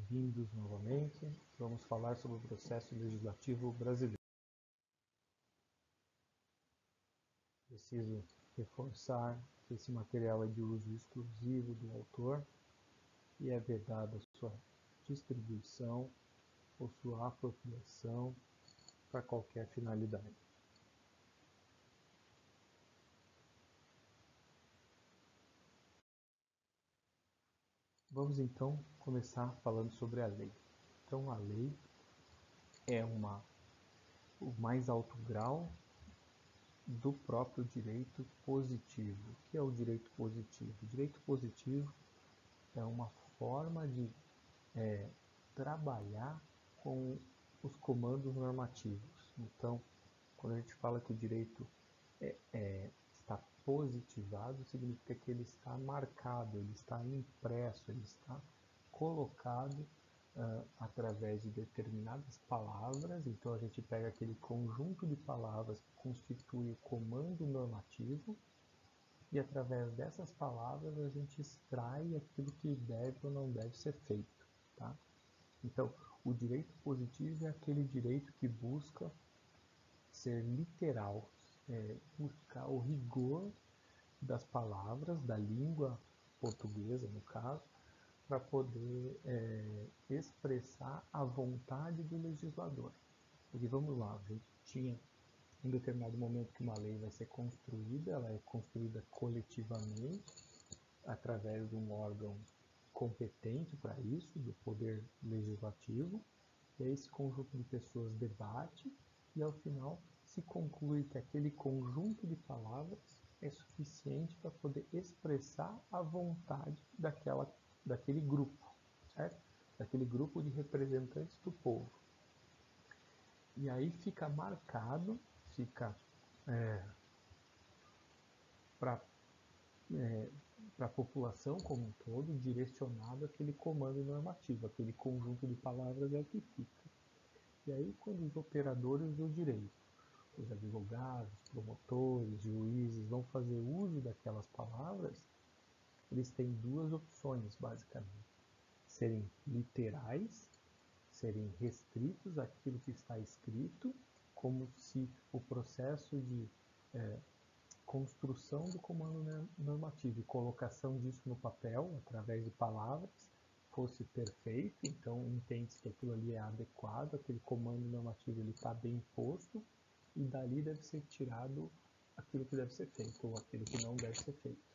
bem-vindos novamente. Vamos falar sobre o processo legislativo brasileiro. Preciso reforçar que esse material é de uso exclusivo do autor e é vedada a sua distribuição ou sua apropriação para qualquer finalidade. Vamos então começar falando sobre a lei. Então a lei é o mais alto grau do próprio direito positivo. O que é o direito positivo? O direito positivo é uma forma de trabalhar com os comandos normativos. Então, quando a gente fala que o direito está positivado, significa que ele está marcado, ele está impresso, ele está colocado através de determinadas palavras. Então a gente pega aquele conjunto de palavras que constitui o comando normativo e através dessas palavras a gente extrai aquilo que deve ou não deve ser feito. Tá? Então o direito positivo é aquele direito que busca ser literal, buscar o rigor das palavras, da língua portuguesa no caso, para poder expressar a vontade do legislador. Porque vamos lá, a gente tinha em determinado momento que uma lei vai ser construída, ela é construída coletivamente, através de um órgão competente para isso, do poder legislativo, e aí esse conjunto de pessoas debate e ao final se conclui que aquele conjunto de palavras é suficiente para poder expressar a vontade daquele grupo, certo? Daquele grupo de representantes do povo. E aí fica marcado, fica para a população como um todo, direcionado aquele comando normativo, aquele conjunto de palavras é o que fica. E aí quando os operadores do direito, os advogados, promotores, juízes vão fazer uso daquelas palavras, eles têm duas opções, basicamente. Serem literais, serem restritos àquilo que está escrito, como se o processo de construção do comando normativo e colocação disso no papel, através de palavras, fosse perfeito. Então, entende-se que aquilo ali é adequado, aquele comando normativo está bem posto, e dali deve ser tirado aquilo que deve ser feito, ou aquilo que não deve ser feito.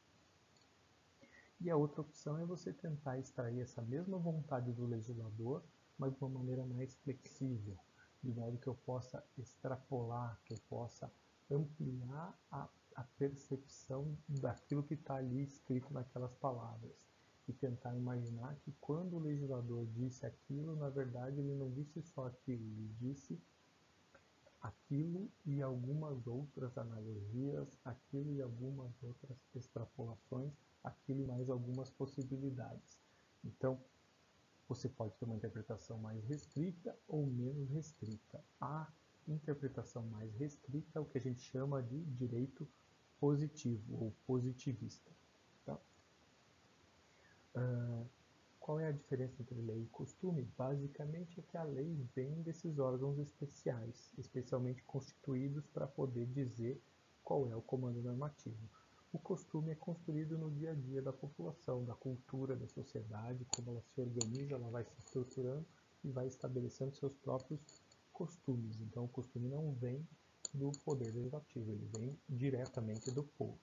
E a outra opção é você tentar extrair essa mesma vontade do legislador, mas de uma maneira mais flexível, de modo que eu possa extrapolar, que eu possa ampliar a percepção daquilo que está ali escrito naquelas palavras. E tentar imaginar que quando o legislador disse aquilo, na verdade ele não disse só aquilo, ele disse aquilo e algumas outras analogias, aquilo e algumas outras extrapolações, aquilo e mais algumas possibilidades. Então, você pode ter uma interpretação mais restrita ou menos restrita. A interpretação mais restrita é o que a gente chama de direito positivo ou positivista. Tá? Qual é a diferença entre lei e costume? Basicamente é que a lei vem desses órgãos especiais, especialmente constituídos para poder dizer qual é o comando normativo. O costume é construído no dia a dia da população, da cultura, da sociedade, como ela se organiza, ela vai se estruturando e vai estabelecendo seus próprios costumes. Então o costume não vem do poder legislativo, ele vem diretamente do povo.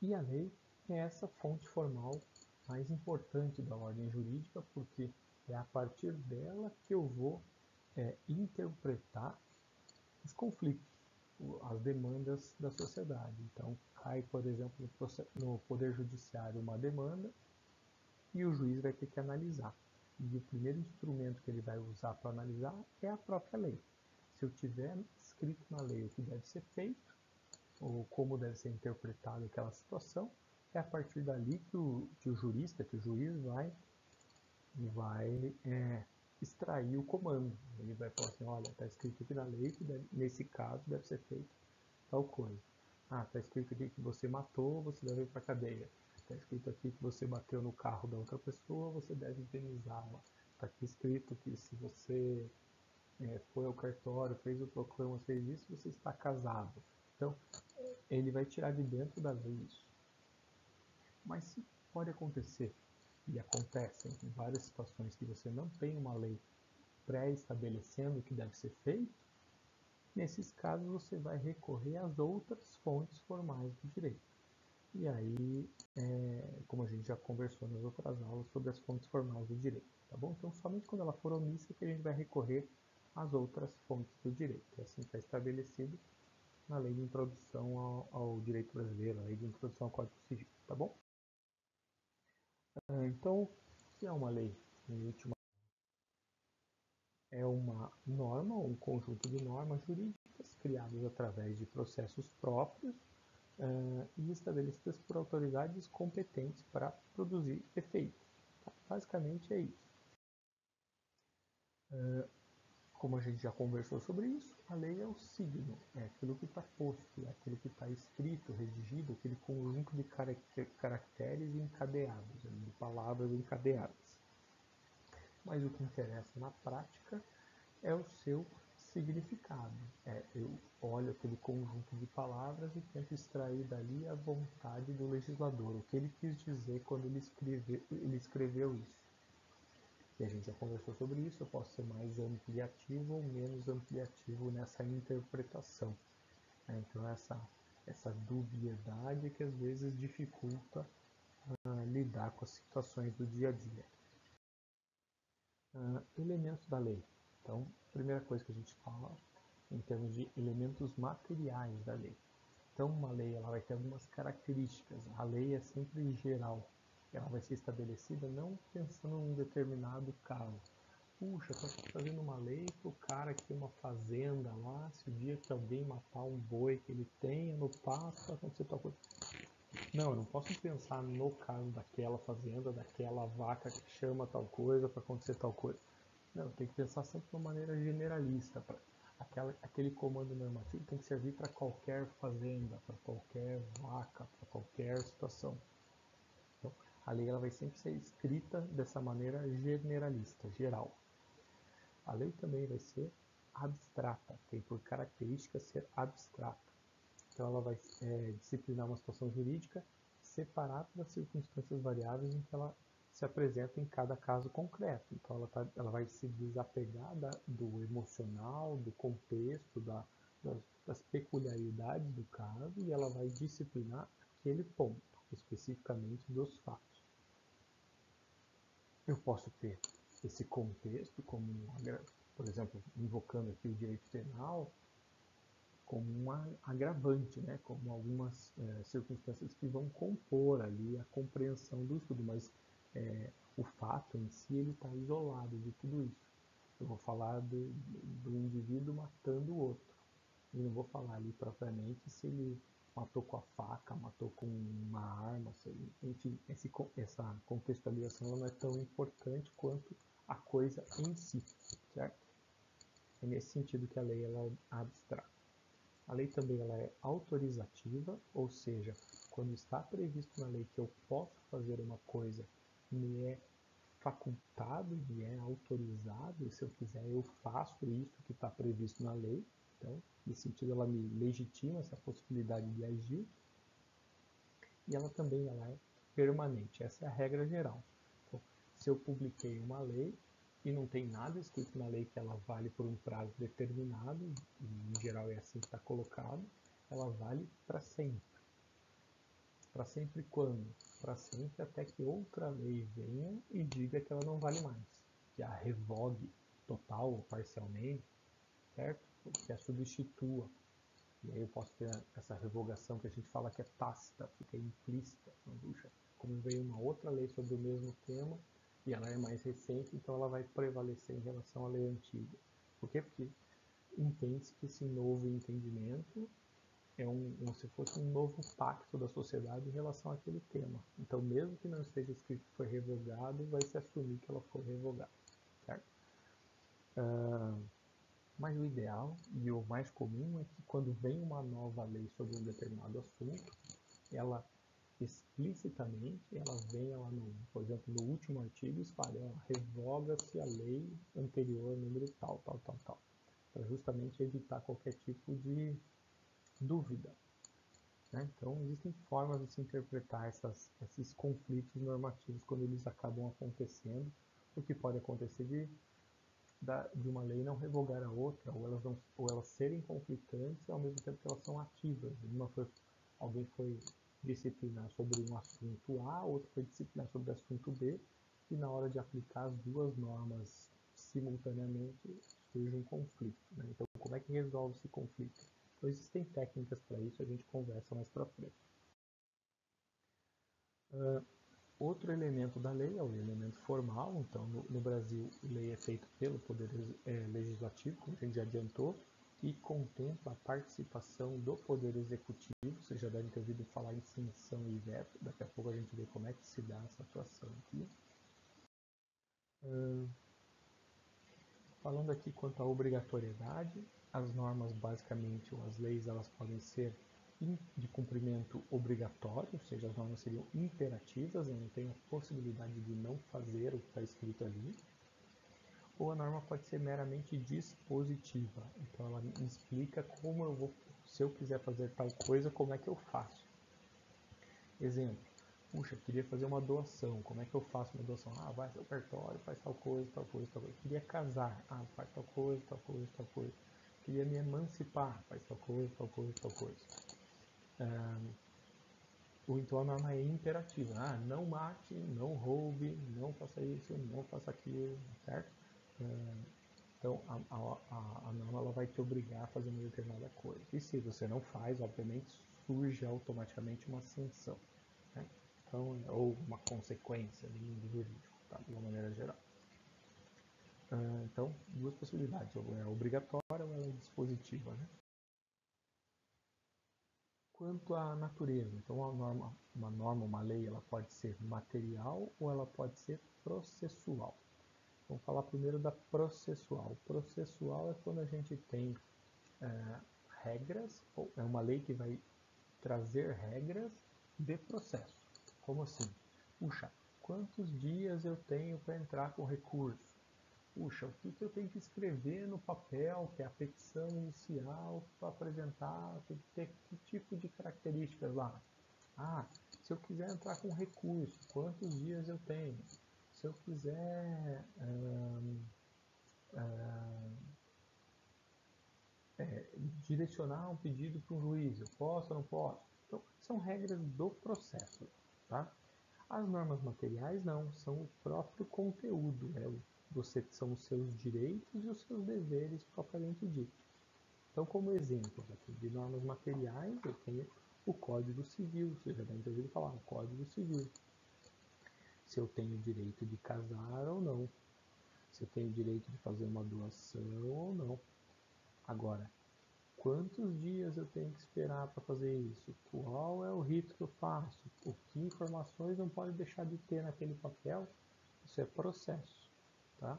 E a lei é essa fonte formal mais importante da ordem jurídica, porque é a partir dela que eu vou interpretar os conflitos, as demandas da sociedade. Então, cai, por exemplo, no Poder Judiciário uma demanda e o juiz vai ter que analisar. E o primeiro instrumento que ele vai usar para analisar é a própria lei. Se eu tiver escrito na lei o que deve ser feito, ou como deve ser interpretada aquela situação, é a partir dali que o jurista, que o juiz vai extrair o comando. Ele vai falar assim, olha, está escrito aqui na lei que nesse caso deve ser feito tal coisa. Ah, está escrito aqui que você matou, você deve ir para a cadeia. Está escrito aqui que você bateu no carro da outra pessoa, você deve indenizá-la. Está aqui escrito que se você foi ao cartório, fez o proclama, fez isso, você está casado. Então, ele vai tirar de dentro da lei isso. Mas se pode acontecer, e acontecem em várias situações, que você não tem uma lei pré-estabelecendo o que deve ser feito, nesses casos você vai recorrer às outras fontes formais do direito. E aí, como a gente já conversou nas outras aulas sobre as fontes formais do direito, tá bom? Então, somente quando ela for omissa que a gente vai recorrer às outras fontes do direito. É assim que está estabelecido na Lei de Introdução ao Direito Brasileiro, a Lei de Introdução ao Código Civil, tá bom? Então, o que é uma lei? Em última, é uma norma, um conjunto de normas jurídicas criadas através de processos próprios e estabelecidas por autoridades competentes para produzir efeitos. Basicamente é isso. Como a gente já conversou sobre isso, a lei é o signo, é aquilo que está posto, é aquilo que está escrito, redigido, aquele conjunto de caracteres encadeados, de palavras encadeadas. Mas o que interessa na prática é o seu significado. Eu olho aquele conjunto de palavras e tento extrair dali a vontade do legislador, o que ele quis dizer quando ele escreveu isso. E a gente já conversou sobre isso, eu posso ser mais ampliativo ou menos ampliativo nessa interpretação. Então essa dubiedade que às vezes dificulta lidar com as situações do dia a dia. Elementos da lei. Então, a primeira coisa que a gente fala em termos de elementos materiais da lei. Então, uma lei ela vai ter algumas características. A lei é sempre geral. Ela vai ser estabelecida não pensando em um determinado caso. Puxa, estou fazendo uma lei para o cara que tem uma fazenda lá, se o dia que alguém matar um boi que ele tenha no pasto, vai acontecer tal coisa. Não, eu não posso pensar no caso daquela fazenda, daquela vaca que chama tal coisa para acontecer tal coisa. Não, tem que pensar sempre de uma maneira generalista. Aquele comando normativo tem que servir para qualquer fazenda, para qualquer vaca, para qualquer situação. Então, a lei ela vai sempre ser escrita dessa maneira generalista, geral. A lei também vai ser abstrata, tem por característica ser abstrata. Então ela vai disciplinar uma situação jurídica separada das circunstâncias variáveis em que ela se apresenta em cada caso concreto. Então ela vai se desapegar do emocional, do contexto, das peculiaridades do caso e ela vai disciplinar aquele ponto, especificamente dos fatos. Eu posso ter esse contexto como, por exemplo, invocando aqui o direito penal, como um agravante, né? Como algumas circunstâncias que vão compor ali a compreensão do estudo, mas o fato em si ele está isolado de tudo isso. Eu vou falar do indivíduo matando o outro. E não vou falar ali propriamente se ele matou com a faca, matou com uma arma, enfim, essa contextualização não é tão importante quanto a coisa em si, certo? É nesse sentido que a lei ela é abstrata. A lei também ela é autorizativa, ou seja, quando está previsto na lei que eu posso fazer uma coisa, me é facultado, me é autorizado, e se eu quiser eu faço isso que está previsto na lei. Então, nesse sentido, ela me legitima essa possibilidade de agir. E ela também ela é permanente. Essa é a regra geral. Então, se eu publiquei uma lei e não tem nada escrito na lei que ela vale por um prazo determinado, e em geral é assim que está colocado, ela vale para sempre. Para sempre quando? Para sempre até que outra lei venha e diga que ela não vale mais. Que a revogue total ou parcialmente, certo? Que a substitua. E aí eu posso ter essa revogação que a gente fala que é tácita, fica implícita. Então, puxa, como veio uma outra lei sobre o mesmo tema, e ela é mais recente, então ela vai prevalecer em relação à lei antiga. Por quê? Porque entende-se que esse novo entendimento é como se fosse um novo pacto da sociedade em relação àquele tema. Então, mesmo que não esteja escrito que foi revogado, vai se assumir que ela foi revogada, certo? Mas o ideal e o mais comum é que quando vem uma nova lei sobre um determinado assunto, ela explicitamente, ela vem lá por exemplo, no último artigo, fala, revoga-se a lei anterior, número tal, tal, tal, tal, para justamente evitar qualquer tipo de dúvida. Né? Então, existem formas de se interpretar esses conflitos normativos quando eles acabam acontecendo, o que pode acontecer de uma lei não revogar a outra, ou elas serem conflitantes ao mesmo tempo que elas são ativas. Alguém foi disciplinar sobre um assunto A, outro foi disciplinar sobre o assunto B, e na hora de aplicar as duas normas simultaneamente surge um conflito. Né? Então, como é que resolve esse conflito? Então, existem técnicas para isso, a gente conversa mais para frente. Outro elemento da lei é o elemento formal. Então, no Brasil, a lei é feita pelo Poder Legislativo, como a gente já adiantou, e contempla a participação do Poder Executivo. Vocês já devem ter ouvido falar em sanção e veto. Daqui a pouco a gente vê como é que se dá essa atuação aqui. Falando aqui quanto à obrigatoriedade, as normas basicamente, ou as leis, elas podem ser de cumprimento obrigatório, ou seja, as normas seriam imperativas, não tem a possibilidade de não fazer o que está escrito ali. Ou a norma pode ser meramente dispositiva, então ela me explica como eu vou, se eu quiser fazer tal coisa, como é que eu faço. Exemplo, puxa, queria fazer uma doação, como é que eu faço uma doação? Vai ao cartório, faz tal coisa, tal coisa, tal coisa. Queria casar, faz tal coisa, tal coisa, tal coisa. Queria me emancipar, faz tal coisa, tal coisa, tal coisa. Ou então a norma é imperativa, não mate, não roube, não faça isso, não faça aquilo, certo? Então a norma ela vai te obrigar a fazer uma determinada coisa. E se você não faz, obviamente surge automaticamente uma sanção, né? Então, ou uma consequência no mundo jurídico, tá? De uma maneira geral. Então, duas possibilidades, ou é obrigatória ou ela é dispositiva, né? Quanto à natureza, então uma lei, ela pode ser material ou ela pode ser processual. Vamos falar primeiro da processual. Processual é quando a gente tem regras, ou é uma lei que vai trazer regras de processo. Como assim? Puxa, quantos dias eu tenho para entrar com recurso? Puxa, o que eu tenho que escrever no papel, que é a petição inicial, para apresentar, tem que ter que tipo de características lá? Se eu quiser entrar com recurso, quantos dias eu tenho? Se eu quiser direcionar um pedido para um juiz, eu posso ou não posso? Então, são regras do processo, tá? As normas materiais não, são o próprio conteúdo, são os seus direitos e os seus deveres propriamente dito. Então, como exemplo aqui de normas materiais, eu tenho o Código Civil, você já deve ter ouvido falar, o Código Civil. Se eu tenho o direito de casar ou não, se eu tenho o direito de fazer uma doação ou não. Agora, quantos dias eu tenho que esperar para fazer isso? Qual é o rito que eu faço? O que informações não pode deixar de ter naquele papel? Isso é processo, tá?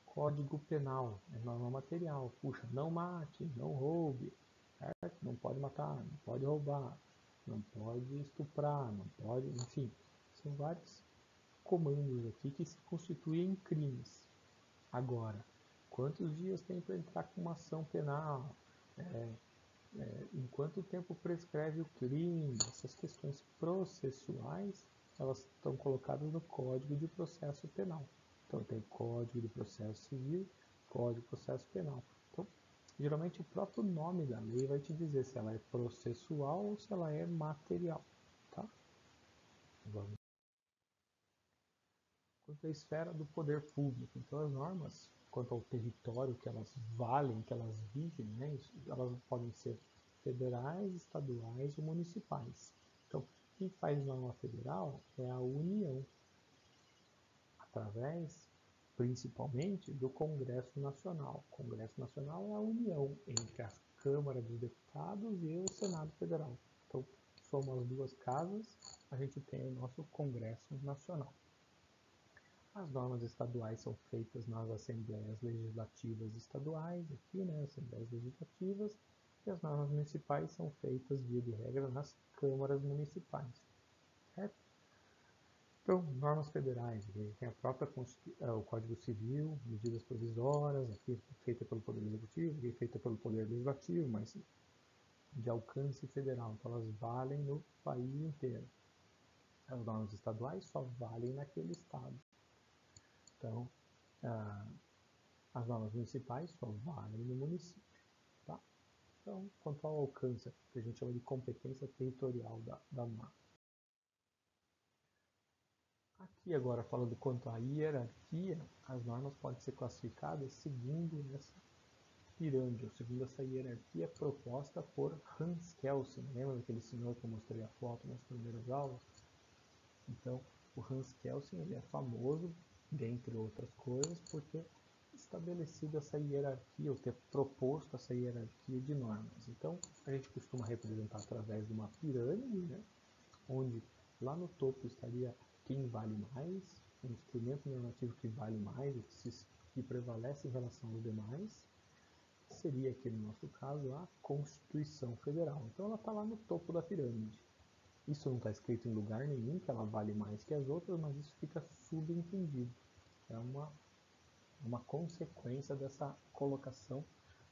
Código Penal, é norma material. Puxa, não mate, não roube, certo? Não pode matar, não pode roubar, não pode estuprar, não pode, enfim. São vários comandos aqui que se constituem crimes. Agora, quantos dias tem para entrar com uma ação penal? Em quanto tempo prescreve o crime? Essas questões processuais, elas estão colocadas no Código de Processo Penal. Então, tem Código de Processo Civil, Código de Processo Penal. Então, geralmente o próprio nome da lei vai te dizer se ela é processual ou se ela é material, tá? Vamos. Quanto à esfera do poder público, então as normas quanto ao território que elas valem, que elas vivem, né, elas podem ser federais, estaduais ou municipais. Então, quem faz norma federal é a União, através, principalmente, do Congresso Nacional. O Congresso Nacional é a união entre a Câmara dos Deputados e o Senado Federal. Então, somos as duas casas, a gente tem o nosso Congresso Nacional. As normas estaduais são feitas nas Assembleias Legislativas Estaduais, aqui, né, Assembleias Legislativas, e as normas municipais são feitas, via de regra, nas câmaras municipais, certo? Então, normas federais, tem a própria o Código Civil, medidas provisórias, aqui feita pelo Poder Executivo, aqui feita pelo Poder Legislativo, mas de alcance federal, então elas valem no país inteiro. As normas estaduais só valem naquele estado. Então, as normas municipais só valem no município. Tá? Então, quanto ao alcance, que a gente chama de competência territorial da norma. Aqui agora, falando quanto à hierarquia, as normas podem ser classificadas segundo essa pirâmide, ou segundo essa hierarquia proposta por Hans Kelsen. Lembra daquele senhor que eu mostrei a foto nas primeiras aulas? Então, o Hans Kelsen ele é famoso, dentre outras coisas, por ter estabelecido essa hierarquia, ou ter proposto essa hierarquia de normas. Então, a gente costuma representar através de uma pirâmide, né, onde lá no topo estaria quem vale mais, o instrumento normativo que vale mais, que prevalece em relação aos demais, seria aqui no nosso caso a Constituição Federal. Então ela está lá no topo da pirâmide. Isso não está escrito em lugar nenhum, que ela vale mais que as outras, mas isso fica subentendido. É uma consequência dessa colocação,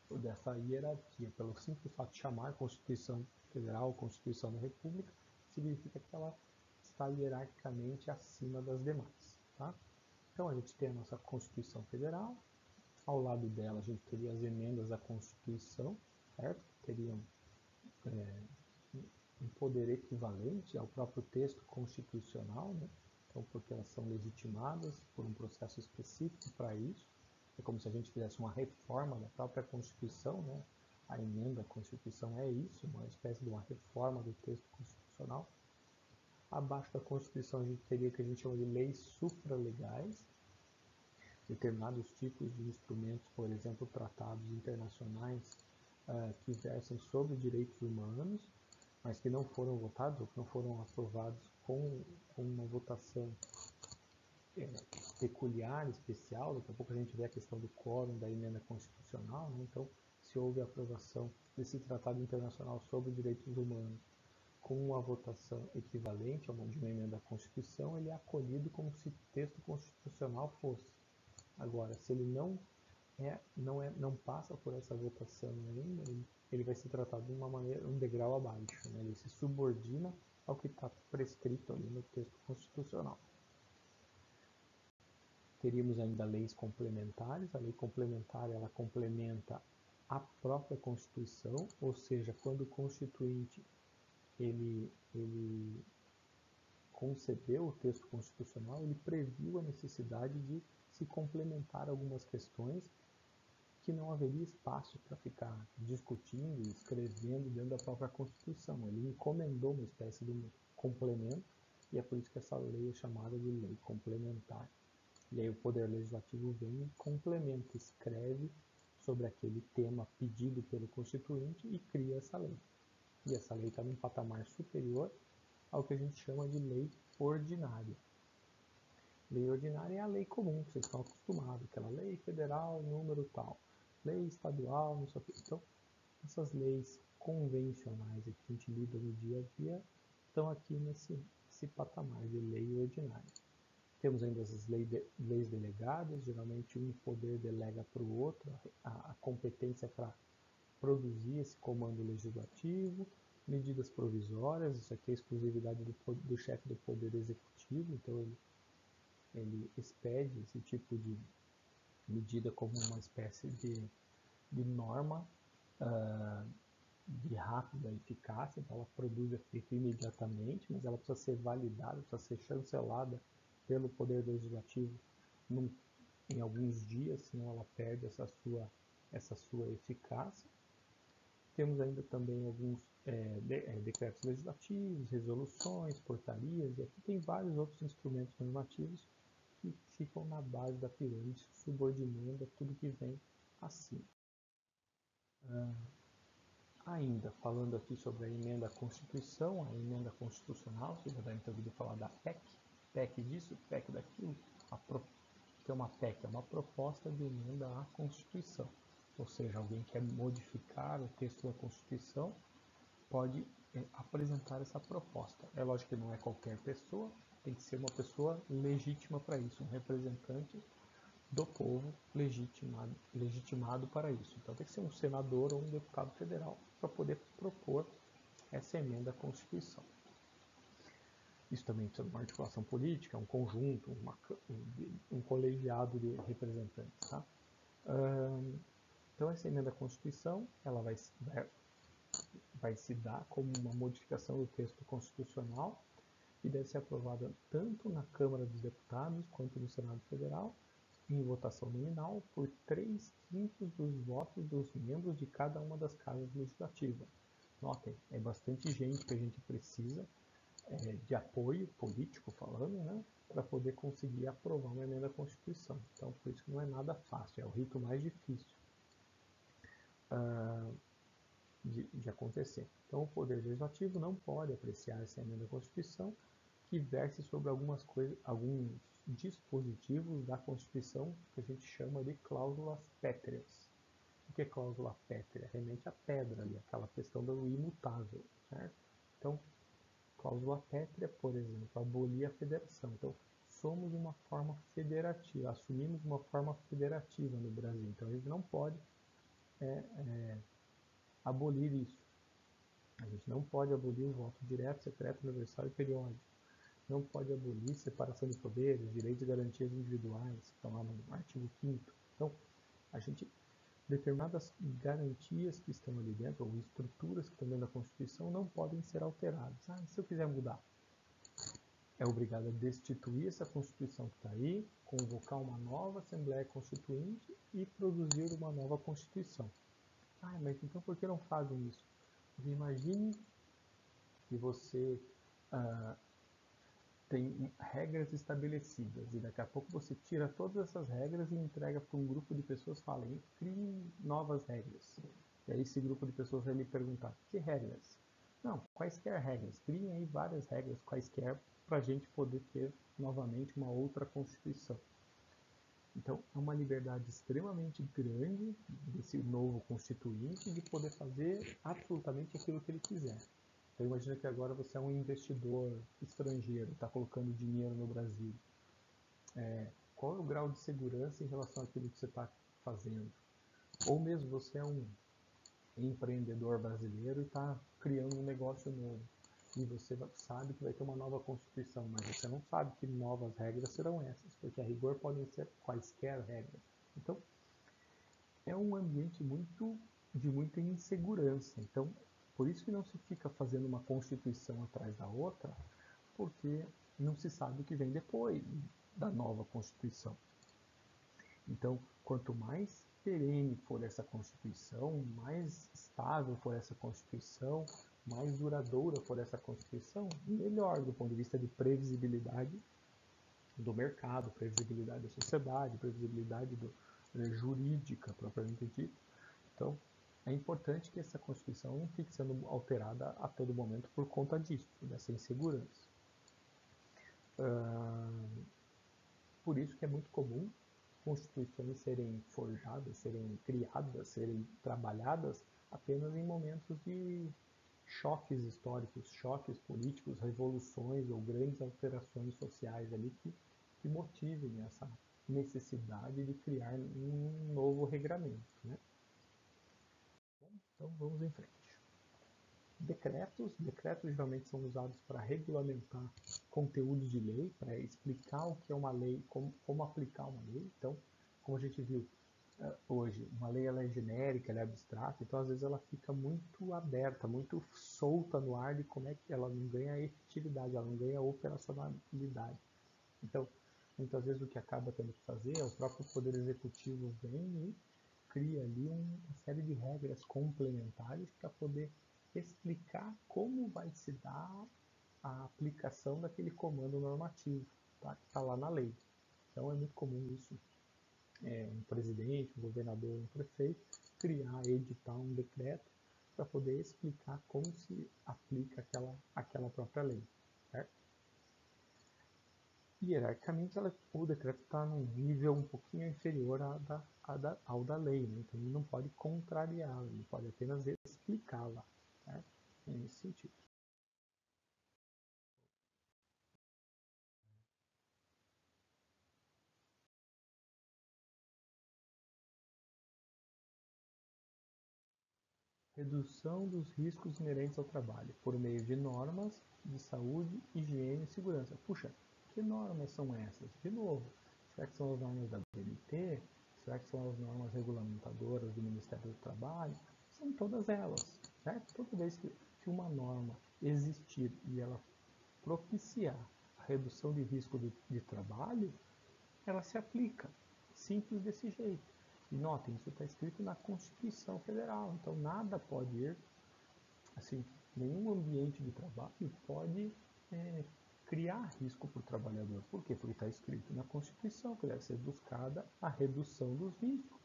ou dessa hierarquia. Pelo simples fato de chamar Constituição Federal, Constituição da República, significa que ela está hierarquicamente acima das demais. Tá? Então a gente tem a nossa Constituição Federal, ao lado dela a gente teria as emendas à Constituição, certo? Teriam um poder equivalente ao próprio texto constitucional, né? Então, porque elas são legitimadas por um processo específico para isso. É como se a gente fizesse uma reforma da própria Constituição, né? A emenda à Constituição é isso, uma espécie de uma reforma do texto constitucional. Abaixo da Constituição a gente teria o que a gente chama de leis supralegais, determinados tipos de instrumentos, por exemplo, tratados internacionais que versam sobre direitos humanos, mas que não foram votados ou que não foram aprovados com uma votação peculiar, especial. Daqui a pouco a gente vê a questão do quórum da emenda constitucional, né? Então, se houve aprovação desse tratado internacional sobre direitos humanos com uma votação equivalente a uma emenda à Constituição, ele é acolhido como se o texto constitucional fosse. Agora, se ele não passa por essa votação ainda, ele vai ser tratado de uma maneira, um degrau abaixo, né? Ele se subordina ao que está prescrito ali no texto constitucional. Teríamos ainda leis complementares. A lei complementar, ela complementa a própria Constituição, ou seja, quando o Constituinte ele concebeu o texto constitucional, ele previu a necessidade de se complementar algumas questões que não haveria espaço para ficar discutindo e escrevendo dentro da própria Constituição. Ele encomendou uma espécie de um complemento, e é por isso que essa lei é chamada de lei complementar. E aí o Poder Legislativo vem e complementa, escreve sobre aquele tema pedido pelo Constituinte e cria essa lei. E essa lei está num patamar superior ao que a gente chama de lei ordinária. Lei ordinária é a lei comum, que vocês estão acostumados, aquela lei federal, número tal, lei estadual, não sei o que. Então, essas leis convencionais que a gente lida no dia a dia estão aqui nesse patamar de lei ordinária. Temos ainda as leis delegadas, geralmente um poder delega para o outro a competência para produzir esse comando legislativo. Medidas provisórias, isso aqui é exclusividade do chefe do Poder Executivo, então ele expede esse tipo de medida como uma espécie de norma de rápida eficácia, então ela produz efeito imediatamente, mas ela precisa ser validada, precisa ser chancelada pelo Poder Legislativo em alguns dias, senão ela perde essa sua eficácia. Temos ainda também alguns decretos legislativos, resoluções, portarias, e aqui tem vários outros instrumentos normativos que ficam na base da pirâmide, subordinando a tudo que vem acima. Ainda falando aqui sobre a emenda à Constituição, a emenda constitucional, você já deve ter ouvido falar da PEC, PEC disso, PEC daquilo. Que é uma PEC, é uma proposta de emenda à Constituição. ou seja, alguém quer modificar o texto da Constituição, pode apresentar essa proposta. É lógico que não é qualquer pessoa, tem que ser uma pessoa legítima para isso, um representante do povo legitimado para isso. Então tem que ser um senador ou um deputado federal para poder propor essa emenda à Constituição. Isso também precisa de uma articulação política, um conjunto, um colegiado de representantes. Tá? Então essa emenda à Constituição ela vai se dar como uma modificação do texto constitucional e deve ser aprovada tanto na Câmara dos Deputados quanto no Senado Federal, em votação nominal, por 3/5 dos votos dos membros de cada uma das casas legislativas. Notem, é bastante gente que a gente precisa de apoio político falando, né, para poder conseguir aprovar uma emenda à Constituição. Então, por isso que não é nada fácil, é o rito mais difícil de acontecer. Então, o Poder Legislativo não pode apreciar essa emenda à Constituição que verse sobre alguns dispositivos da Constituição que a gente chama de cláusulas pétreas. O que é cláusula pétrea? Remete à pedra ali, aquela questão do imutável, certo? Então, cláusula pétrea, por exemplo, abolir a federação. Então, somos uma forma federativa, assumimos uma forma federativa no Brasil. Então, a gente não pode abolir isso. A gente não pode abolir o voto direto, secreto, universal e periódico. Não pode abolir separação de poderes, direitos e garantias individuais, que estão lá no artigo 5º. Então, determinadas garantias que estão ali dentro, ou estruturas que estão dentro da Constituição, não podem ser alteradas. Se eu quiser mudar, é obrigado a destituir essa Constituição que está aí, convocar uma nova Assembleia Constituinte e produzir uma nova Constituição. Mas então por que não fazem isso? Porque imagine que você tem regras estabelecidas e daqui a pouco você tira todas essas regras e entrega para um grupo de pessoas e fala, criem novas regras. E aí esse grupo de pessoas vai lhe perguntar, que regras? Não, quaisquer regras. Criem aí várias regras, quaisquer, para a gente poder ter novamente uma outra Constituição. Então, é uma liberdade extremamente grande desse novo constituinte de poder fazer absolutamente aquilo que ele quiser. Então, imagina que agora você é um investidor estrangeiro, está colocando dinheiro no Brasil. Qual é o grau de segurança em relação àquilo que você está fazendo? Ou mesmo você é um empreendedor brasileiro e está criando um negócio novo. E você sabe que vai ter uma nova Constituição, mas você não sabe que novas regras serão essas, porque a rigor podem ser quaisquer regras. Então, é um ambiente de muita insegurança. Então, por isso que não se fica fazendo uma Constituição atrás da outra, porque não se sabe o que vem depois da nova Constituição. Então, quanto mais perene for essa Constituição, mais estável for essa Constituição, mais duradoura for essa Constituição, melhor do ponto de vista de previsibilidade do mercado, previsibilidade da sociedade, previsibilidade jurídica, propriamente dito. Então, é importante que essa Constituição não fique sendo alterada a todo momento por conta disso, dessa insegurança. Por isso que é muito comum constituições serem forjadas, serem criadas, serem trabalhadas apenas em momentos de choques históricos, choques políticos, revoluções ou grandes alterações sociais ali que motivem essa necessidade de criar um novo regramento, né? Então vamos em frente. Decretos geralmente são usados para regulamentar conteúdos de lei, para explicar o que é uma lei, como aplicar uma lei. Então, como a gente viu hoje, uma lei ela é genérica, ela é abstrata, então às vezes ela fica muito aberta, muito solta no ar de como é que ela não ganha efetividade, ela não ganha operacionalidade. Então, muitas vezes o que acaba tendo que fazer é o próprio Poder Executivo vem e cria ali uma série de regras complementares para poder explicar como vai se dar a aplicação daquele comando normativo, tá? Que está lá na lei. Então é muito comum isso, um presidente, um governador, um prefeito, criar, editar um decreto para poder explicar como se aplica aquela própria lei, certo? hierarquicamente, o decreto está num nível um pouquinho inferior ao da lei, né? Então ele não pode contrariá-la, ele pode apenas explicá-la, certo? Nesse sentido. Redução dos riscos inerentes ao trabalho, por meio de normas de saúde, higiene e segurança. Puxa, que normas são essas? De novo, será que são as normas da BNT? Será que são as normas regulamentadoras do Ministério do Trabalho? São todas elas, certo? Toda vez que uma norma existir e ela propiciar a redução de risco de trabalho, ela se aplica. Simples desse jeito. E notem, isso está escrito na Constituição Federal, então nada pode ir, assim, nenhum ambiente de trabalho pode criar risco para o trabalhador. Por quê? Porque está escrito na Constituição que deve ser buscada a redução dos riscos.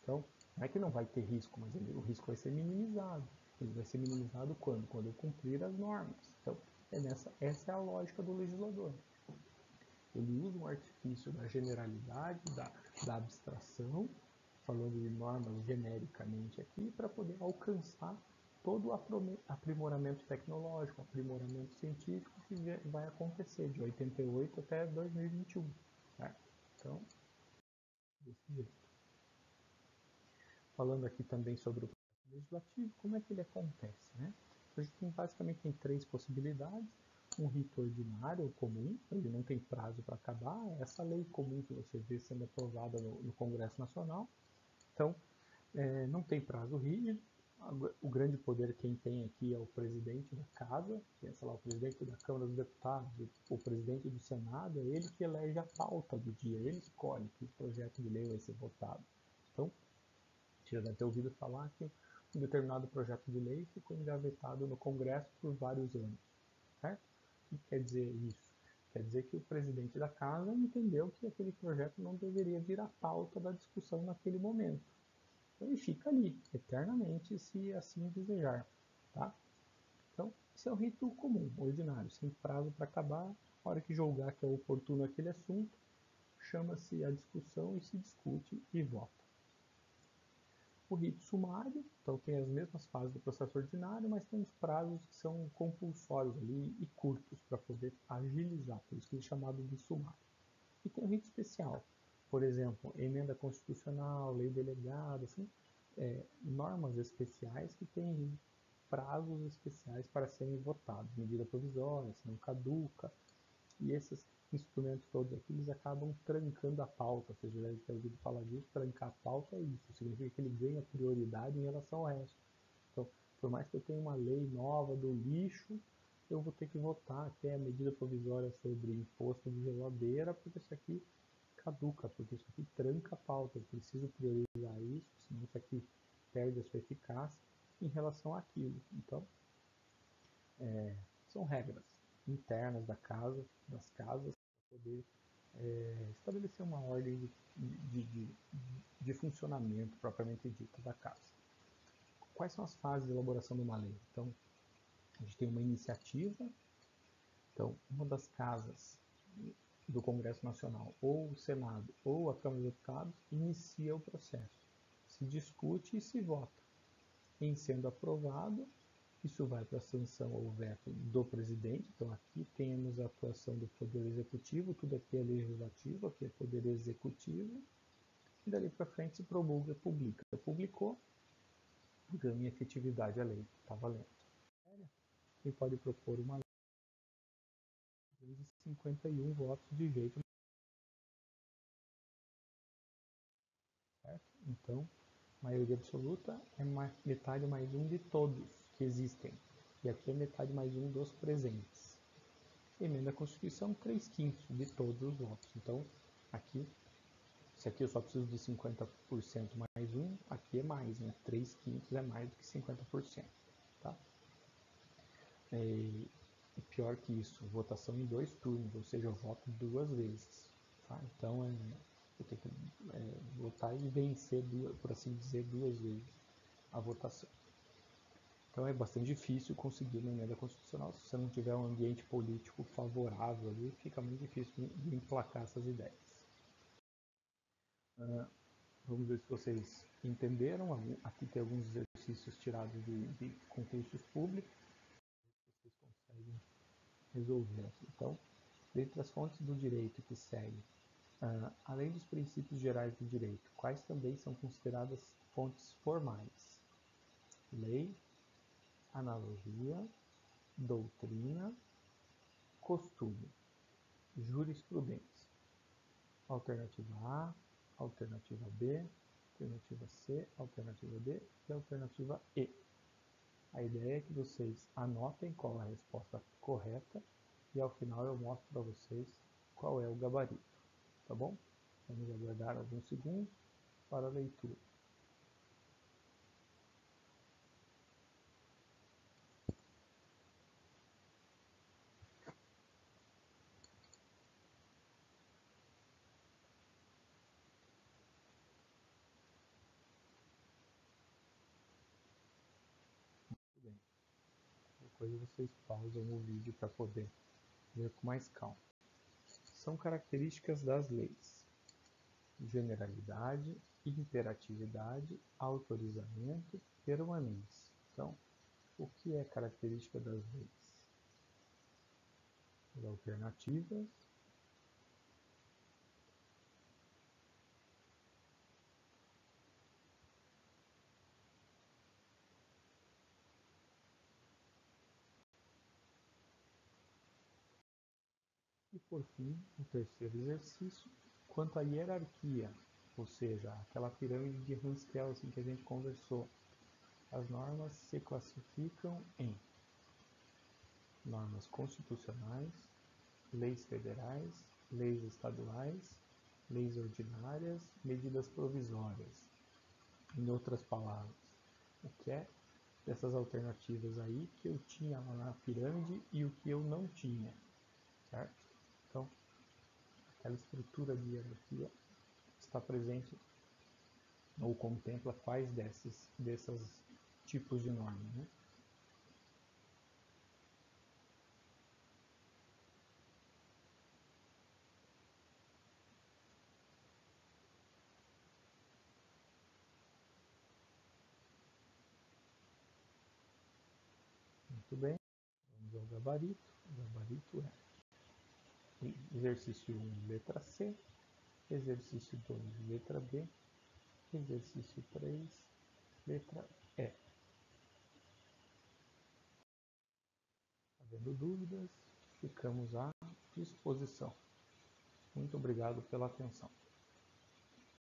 Então, não é que não vai ter risco, mas o risco vai ser minimizado. Ele vai ser minimizado quando? Quando eu cumprir as normas. Então, essa é a lógica do legislador. Ele usa um artifício da generalidade, da abstração, falando de normas genericamente aqui, para poder alcançar todo o aprimoramento tecnológico, aprimoramento científico que vai acontecer de 88 até 2021. Né? Então, desse jeito. Falando aqui também sobre o processo legislativo, como é que ele acontece? Né? A gente basicamente tem três possibilidades. Um rito ordinário ou comum, ele não tem prazo para acabar, é essa lei comum que você vê sendo aprovada no Congresso Nacional. Então, não tem prazo rígido. O grande poder quem tem aqui é o presidente da casa, que é, sei lá, o presidente da Câmara dos Deputados, o presidente do Senado, é ele que elege a pauta do dia, ele escolhe que projeto de lei vai ser votado. Então, você já deve ter ouvido falar que um determinado projeto de lei ficou engavetado no Congresso por vários anos, certo? O que quer dizer isso? Quer dizer que o presidente da casa entendeu que aquele projeto não deveria vir à pauta da discussão naquele momento. Então ele fica ali, eternamente, se assim desejar. Tá? Então, esse é o rito comum, ordinário, sem prazo para acabar. A hora que julgar que é oportuno aquele assunto, chama-se a discussão e se discute e vota. O rito sumário, então tem as mesmas fases do processo ordinário, mas tem os prazos que são compulsórios ali e curtos para poder agilizar, por isso que é chamado de sumário. E tem o rito especial, por exemplo, emenda constitucional, lei delegada, assim, normas especiais que têm prazos especiais para serem votados, medida provisória, senão caduca, e esses instrumentos todos aqui, eles acabam trancando a pauta, você já deve ter ouvido falar disso, trancar a pauta é isso, significa que ele ganha prioridade em relação ao resto. Então, por mais que eu tenha uma lei nova do lixo, eu vou ter que votar até a medida provisória sobre imposto de geladeira, porque isso aqui caduca, porque isso aqui tranca a pauta, eu preciso priorizar isso, senão isso aqui perde a sua eficácia em relação àquilo. Então, são regras internas das casas, para poder estabelecer uma ordem de funcionamento propriamente dita da casa. Quais são as fases de elaboração de uma lei? Então, a gente tem uma iniciativa, então, uma das casas do Congresso Nacional, ou o Senado, ou a Câmara dos Deputados, inicia o processo. Se discute e se vota. Em sendo aprovado, isso vai para a sanção ou veto do presidente. Então, aqui temos a atuação do Poder Executivo, tudo aqui é legislativo, aqui é Poder Executivo. E dali para frente se promulga, publica. Publicou, ganha efetividade a lei, está valendo. Quem pode propor uma lei de 51 votos de jeito certo? Então, maioria absoluta é metade mais um de todos que existem. E aqui é metade mais um dos presentes. Emenda à Constituição, 3/5 de todos os votos. Então, aqui, se aqui eu só preciso de 50% mais um, aqui é mais, né? 3/5 é mais do que 50%. Tá? E pior que isso, votação em 2 turnos, ou seja, eu voto 2 vezes. Tá? Então, eu tenho que votar e vencer, por assim dizer, 2 vezes a votação. Então é bastante difícil conseguir uma emenda constitucional. Se você não tiver um ambiente político favorável ali, fica muito difícil de emplacar essas ideias. Vamos ver se vocês entenderam. Aqui tem alguns exercícios tirados de concursos públicos. Vocês conseguem resolver. Então, dentre as fontes do direito que seguem, além dos princípios gerais do direito, quais também são consideradas fontes formais? Lei, analogia, doutrina, costume, jurisprudência. Alternativa A, alternativa B, alternativa C, alternativa D e alternativa E. A ideia é que vocês anotem qual é a resposta correta e ao final eu mostro para vocês qual é o gabarito, tá bom? Vamos aguardar alguns segundos para a leitura. Muito bem. Depois vocês pausam o vídeo para poder ver com mais calma. São características das leis: generalidade, imperatividade, autorizamento, permanência. Então, o que é característica das leis? As alternativas, e por fim, o terceiro exercício, quanto à hierarquia, ou seja, aquela pirâmide de Russell que a gente conversou. As normas se classificam em normas constitucionais, leis federais, leis estaduais, leis ordinárias, medidas provisórias. Em outras palavras, o que é dessas alternativas aí que eu tinha lá na pirâmide e o que eu não tinha, certo? Então, aquela estrutura de hierarquia está presente ou contempla quais desses tipos de norma, né? Muito bem, vamos ao gabarito. O gabarito é exercício 1, letra C, exercício 2, letra B, exercício 3, letra E. Havendo dúvidas, ficamos à disposição. Muito obrigado pela atenção.